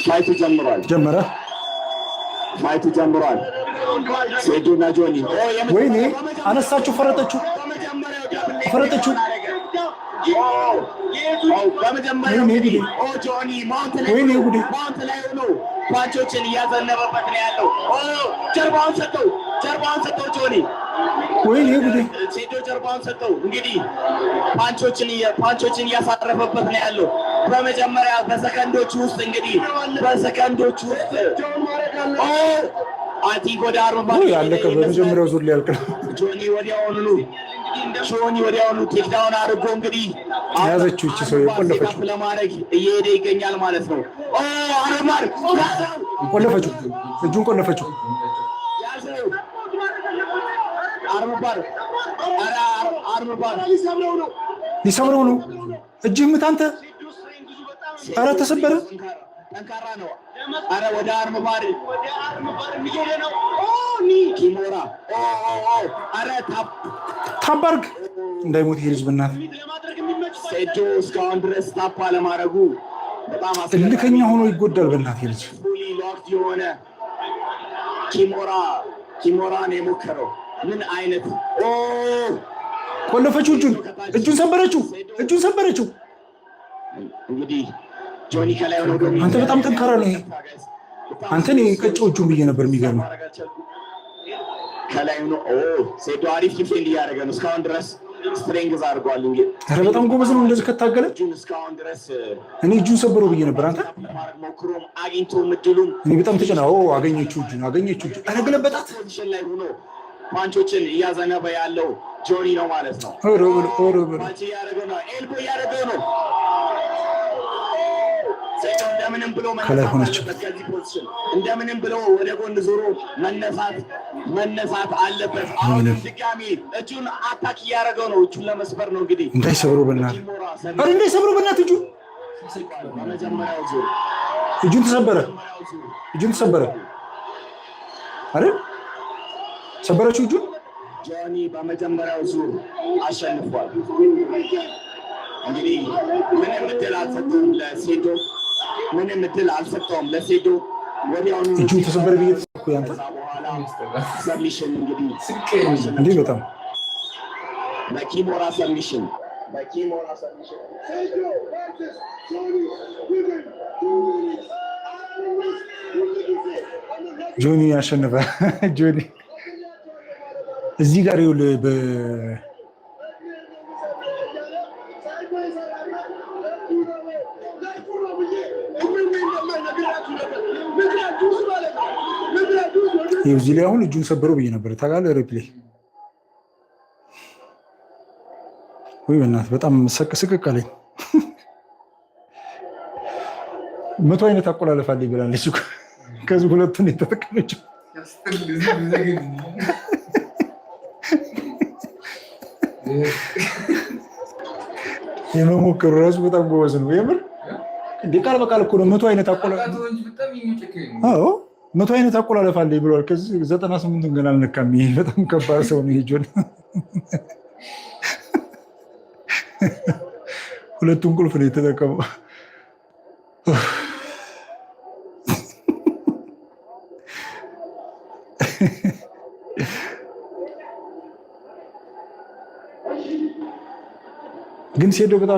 ፋይቱ ጀምሯል። ጀመረ። ፋይቱ ጀምሯል። ሴዱና ጆኒ ወይኔ አነሳችሁ፣ ፈረጠችው፣ ፈረጠችው። ወይኔ ጉዴ! ፓንቾችን እያዘነበበት ነው ያለው። ጀርባውን ሰጠው፣ ጀርባውን ሰጠው ጆኒ። ወይኔ ጉዴ! ሴዶ ጀርባውን ሰጠው። እንግዲህ ፓንቾችን እያሳረፈበት ነው ያለው። በመጀመሪያ በሰከንዶች ውስጥ እንግዲህ በሰከንዶች ውስጥ አቲንክ ወደ አርባ ያለቀ በመጀመሪያው ዙር ሊያልቅ ነው። ጆኒ ወዲያውኑ ቴክዳውን አድርጎ እንግዲህ ያዘችው እቺ ሰው የቆለፈችው ለማድረግ እየሄደ ይገኛል ማለት ነው። አርማር ቆለፈችው፣ እጁን ቆለፈችው። አርማር ሊሰብረው ነው። እጅህ ምት አንተ። ኧረ ተሰበረ። ጠንካራ ነው። አረ ወደ አርማር እየሄደ ነው። ኪሞራ አረ ታባርግ እንዳይሞት ይሄ ልጅ በእናትህ። ሴዶ እስካሁን ድረስ ታፓ ለማድረጉ በጣም እልከኛ ሆኖ ይጎዳል። በእናትህ ልጅ ሎክድ የሆነ ኪሞራን የሞከረው ምን አይነት ቆለፈችው። እጁን ሰበረችው፣ እጁን ሰበረችው። እንግዲህ ጆኒ ከላይ ሆኖ አንተ በጣም ጠንካራ ነው። ይሄ አንተን የቀጨው እጁን ብዬ ነበር። የሚገርመው ከላይ ሆኖ ሴዶ አሪፍ ዲፌንድ እያደረገ ነው እስካሁን ድረስ ስትሬንግዝ አድርጓል። እንግዲህ ኧረ በጣም ጎበዝ ነው። እንደዚህ ከታገለ እስካሁን ድረስ እኔ እጁን ሰበረው ብዬ ነበር። አንተ ሞክሮም አግኝቶ ምድሉም እኔ በጣም አገኘችው እጁን። ኧረ ገለበጣት። ፖዚሽን ላይ ሆኖ ፓንቾችን እያዘነበ ያለው ጆኒ ነው ማለት ነው። ፓንች እያደረገ ነው፣ ኤልቦ እያደረገ ነው። እንደምንም ብሎ እንደምንም ብሎ ወደ ጎን ዞሮ መነሳት አለበት። አሁን ድጋሚ እጁን አታክ እያደረገው ነው። እጁን ለመስበር ነው እንግዲህ። እንዳይሰብረው በእናትህ፣ ኧረ እንዳይሰብረው በእናትህ። እጁን ተሰበረ አይደል? ሰበረችው እጁን። ጆኒ በመጀመሪያው ዙር አሸንፏል። እንግዲህ ምንም እድል አልሰጠውም ለሴዶ፣ ምንም እድል አልሰጠውም ለሴዶ። ወዲያውኑ እጁን ተሰበረ ብዬ ተሰብኩ። ያንተ ሰብሚሽን እንግዲህ እንዴ በጣም በኪሞራ ሰብሚሽን ጆኒ ያሸነፈ። ጆኒ እዚህ ጋር ይኸውልህ እዚህ ላይ አሁን እጁን ሰበረው ብዬ ነበር። ታውቃለህ ሪፕሌይ ወይ በእናትህ በጣም ስቅቅ አለኝ። 100 አይነት አቆላለፍ አለኝ ብላለች እኮ። ከዚህ ሁለቱን የተጠቀመችው የመሞከሩ ራሱ በጣም ጎበዝ ነው የምር። እንደ ቃል በቃል እኮ ነው 100 አይነት አቆላለፍ። አዎ 100 አይነት አቆላለፍ አለኝ ብሏል። ከዚህ 98ን ገና አልነካም። ይሄ በጣም ከባድ ሰው ነው። ይሄ ጆን ሁለቱን ቁልፍ ነው የተጠቀመው። ግን ሴዶ በጣም